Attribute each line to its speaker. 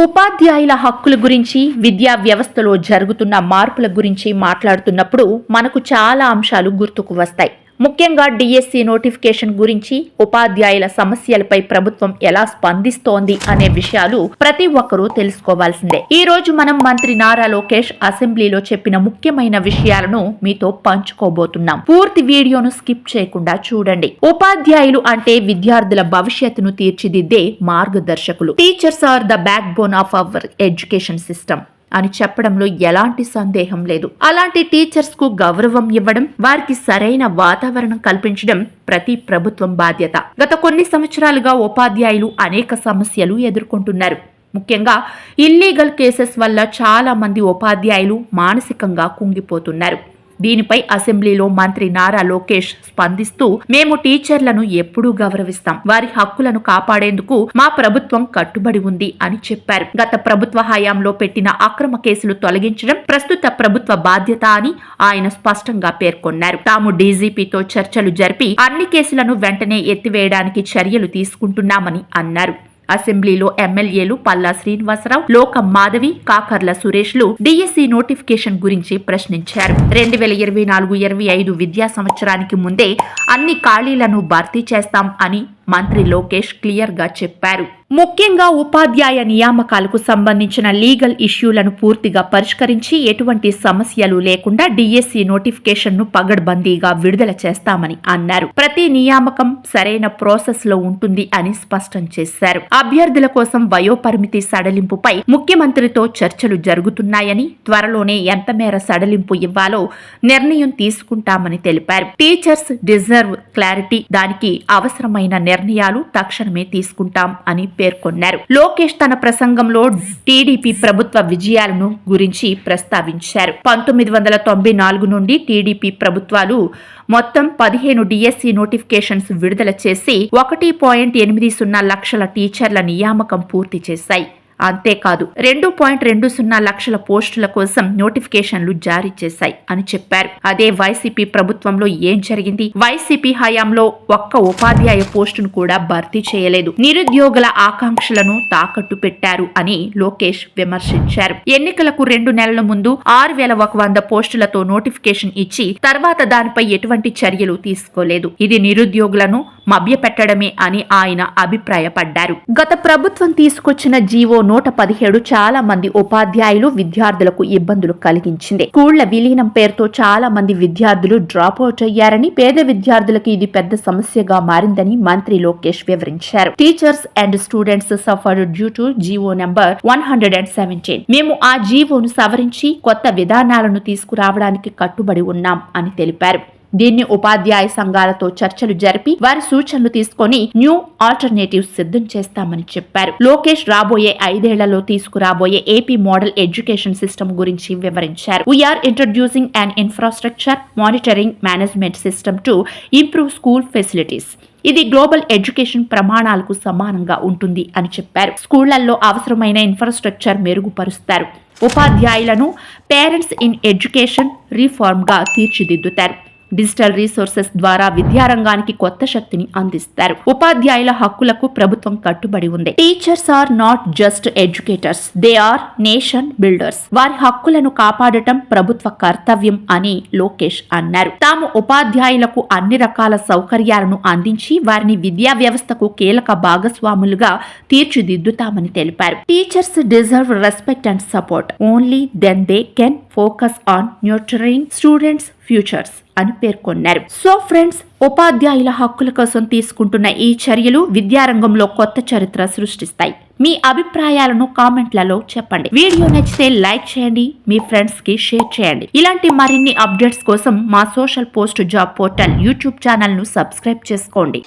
Speaker 1: ఉపాధ్యాయుల హక్కుల గురించి, విద్యా వ్యవస్థలో జరుగుతున్న మార్పుల గురించి మాట్లాడుతున్నప్పుడు మనకు చాలా అంశాలు గుర్తుకు వస్తాయి. ముఖ్యంగా డిఎస్సి నోటిఫికేషన్ గురించి, ఉపాధ్యాయుల సమస్యలపై ప్రభుత్వం ఎలా స్పందిస్తోంది అనే విషయాలు ప్రతి ఒక్కరూ తెలుసుకోవాల్సిందే. ఈ రోజు మనం మంత్రి నారా లోకేష్ అసెంబ్లీలో చెప్పిన ముఖ్యమైన విషయాలను మీతో పంచుకోబోతున్నాం. పూర్తి వీడియోను స్కిప్ చేయకుండా చూడండి. ఉపాధ్యాయులు అంటే విద్యార్థుల భవిష్యత్తును తీర్చిదిద్దే మార్గదర్శకులు. Teachers are the backbone of our education system అని చెప్పడంలో ఎలాంటి సందేహం లేదు. అలాంటి టీచర్స్ కు గౌరవం ఇవ్వడం, వారికి సరైన వాతావరణం కల్పించడం ప్రతి ప్రభుత్వం బాధ్యత. గత కొన్ని సంవత్సరాలుగా ఉపాధ్యాయులు అనేక సమస్యలు ఎదుర్కొంటున్నారు. ముఖ్యంగా ఇల్లీగల్ కేసెస్ వల్ల చాలా మంది ఉపాధ్యాయులు మానసికంగా కుంగిపోతున్నారు. దీనిపై అసెంబ్లీలో మంత్రి నారా లోకేష్ స్పందిస్తూ, మేము టీచర్లను ఎప్పుడూ గౌరవిస్తాం, వారి హక్కులను కాపాడేందుకు మా ప్రభుత్వం కట్టుబడి ఉంది అని చెప్పారు. గత ప్రభుత్వ హయాంలో పెట్టిన అక్రమ కేసులు తొలగించడం ప్రస్తుత ప్రభుత్వ బాధ్యత అని ఆయన స్పష్టంగా పేర్కొన్నారు. తాము డీజీపీతో చర్చలు జరిపి అన్ని కేసులను వెంటనే ఎత్తివేయడానికి చర్యలు తీసుకుంటున్నామని అన్నారు. అసెంబ్లీలో ఎమ్మెల్యేలు పల్లా శ్రీనివాసరావు, లోకం మాధవి, కాకర్ల సురేష్లు డిఎస్సి నోటిఫికేషన్ గురించి ప్రశ్నించారు. 2024-25 విద్యా సంవత్సరానికి ముందే అన్ని ఖాళీలను భర్తీ చేస్తాం అని మంత్రి లోకేష్ క్లియర్ గా చెప్పారు. ముఖ్యంగా ఉపాధ్యాయ నియామకాలకు సంబంధించిన లీగల్ ఇష్యూలను పూర్తిగా పరిష్కరించి ఎటువంటి సమస్యలు లేకుండా డిఎస్సి నోటిఫికేషన్ ను పగడ్బందీగా విడుదల చేస్తామని అన్నారు. ప్రతి నియామకం సరైన ప్రాసెస్ లో ఉంటుంది అని స్పష్టం చేశారు. అభ్యర్థుల కోసం వయోపరిమితి సడలింపుపై ముఖ్యమంత్రితో చర్చలు జరుగుతున్నాయని, త్వరలోనే ఎంత మేర సడలింపు ఇవ్వాలో నిర్ణయం తీసుకుంటామని తెలిపారు. టీచర్స్ డిజర్వ్ క్లారిటీ, దానికి అవసరమైన నిర్ణయాలు తక్షణమే తీసుకుంటాం అని పేర్కొన్నారు. లోకేష్ తన ప్రసంగంలో టీడీపీ ప్రభుత్వ విజయాలను గురించి ప్రస్తావించారు. 1994 నుండి టీడీపీ ప్రభుత్వాలు మొత్తం 15 డిఎస్సి నోటిఫికేషన్స్ విడుదల చేసి 1.80 లక్షల టీచర్ల నియామకం పూర్తి చేశాయి. అంతేకాదు 2.20 లక్షల పోస్టుల కోసం నోటిఫికేషన్లు జారీ చేశాయి అని చెప్పారు. అదే వైసీపీ ప్రభుత్వంలో ఏం జరిగింది? వైసీపీ హయాంలో ఒక్క ఉపాధ్యాయ పోస్టును కూడా భర్తీ చేయలేదు. నిరుద్యోగుల ఆకాంక్షలను తాకట్టు పెట్టారు అని లోకేష్ విమర్శించారు. ఎన్నికలకు 2 నెలల ముందు 6100 పోస్టులతో నోటిఫికేషన్ ఇచ్చి తర్వాత దానిపై ఎటువంటి చర్యలు తీసుకోలేదు. ఇది నిరుద్యోగులను మభ్యపెట్టడమే అని ఆయన అభిప్రాయపడ్డారు. గత ప్రభుత్వం తీసుకొచ్చిన జీవో 117 చాలా మంది ఉపాధ్యాయులు, విద్యార్థులకు ఇబ్బందులు కలిగించింది. స్కూళ్ల విలీనం పేరుతో చాలా మంది విద్యార్థులు డ్రాప్ అవుట్ అయ్యారని, పేద విద్యార్థులకు ఇది పెద్ద సమస్యగా మారిందని మంత్రి లోకేష్ వివరించారు. Teachers and students suffered due to GO number 117. మేము ఆ జీవోను సవరించి కొత్త విధానాలను తీసుకురావడానికి కట్టుబడి ఉన్నాం అని తెలిపారు. దీన్ని ఉపాధ్యాయ సంఘాలతో చర్చలు జరిపి వారి సూచనలు తీసుకొని న్యూ ఆల్టర్నేటివ్స్ సిద్ధం చేస్తామని చెప్పారు. లోకేష్ రాబోయే 5 ఏళ్లలో తీసుకురాబోయే ఏపీ మోడల్ ఎడ్యుకేషన్ సిస్టమ్ గురించి వివరించారు. We're introducing an infrastructure monitoring management system to improve school facilities. ఇది గ్లోబల్ ఎడ్యుకేషన్ ప్రమాణాలకు సమానంగా ఉంటుంది అని చెప్పారు. స్కూళ్లలో అవసరమైన ఇన్ఫ్రాస్ట్రక్చర్ మెరుగుపరుస్తారు. ఉపాధ్యాయులను పేరెంట్స్ ఇన్ ఎడ్యుకేషన్ రిఫార్మ్ గా తీర్చిదిద్దుతారు. డిజిటల్ రీసోర్సెస్ ద్వారా విద్యారంగానికి కొత్త శక్తిని అందిస్తారు. ఉపాధ్యాయుల హక్కులకు ప్రభుత్వం కట్టుబడి ఉంది. Teachers are not just educators, they are nation builders. వారి హక్కులను కాపాడటం ప్రభుత్వ కర్తవ్యం అని లోకేష్ అన్నారు. తాము ఉపాధ్యాయులకు అన్ని రకాల సౌకర్యాలను అందించి వారిని విద్యా వ్యవస్థకు కీలక భాగస్వాములుగా తీర్చిదిద్దుతామని తెలిపారు. Teachers deserve respect and support. Only then they can focus on nurturing students futures అని పేర్కొన్నారు. సో ఫ్రెండ్స్, ఉపాధ్యాయుల హక్కుల కోసం తీసుకుంటున్న ఈ చర్యలు విద్యారంగంలో కొత్త చరిత్ర సృష్టిస్తాయి. మీ అభిప్రాయాలను కామెంట్లలో చెప్పండి. వీడియో నచ్చితే లైక్ చేయండి, మీ ఫ్రెండ్స్ కి షేర్ చేయండి. ఇలాంటి మరిన్ని అప్డేట్స్ కోసం మా social post job portal YouTube channel ను సబ్స్క్రైబ్ చేసుకోండి.